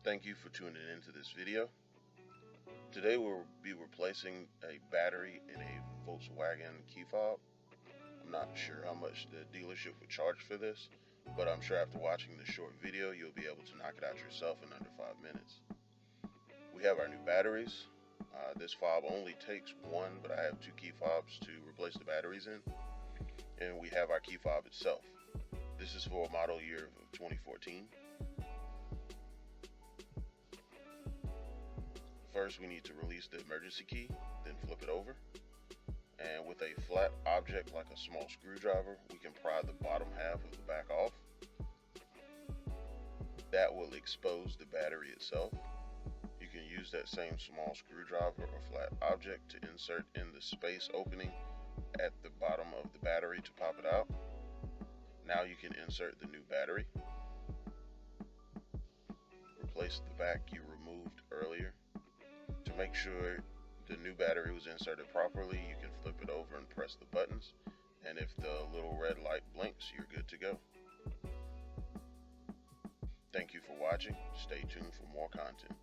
Thank you for tuning into this video. Today we'll be replacing a battery in a Volkswagen Key FOB. I'm not sure how much the dealership would charge for this, but I'm sure after watching this short video you'll be able to knock it out yourself in under 5 minutes. We have our new batteries. This fob only takes one, but I have two key fobs to replace the batteries in. And we have our key fob itself. This is for a model year of 2014. First, we need to release the emergency key, then flip it over. And with a flat object like a small screwdriver, we can pry the bottom half of the back off. That will expose the battery itself. You can use that same small screwdriver or flat object to insert in the space opening at the bottom of the battery to pop it out. Now you can insert the new battery. Replace the back you removed earlier. To make sure the new battery was inserted properly, you can flip it over and press the buttons, and if the little red light blinks, you're good to go. Thank you for watching. Stay tuned for more content.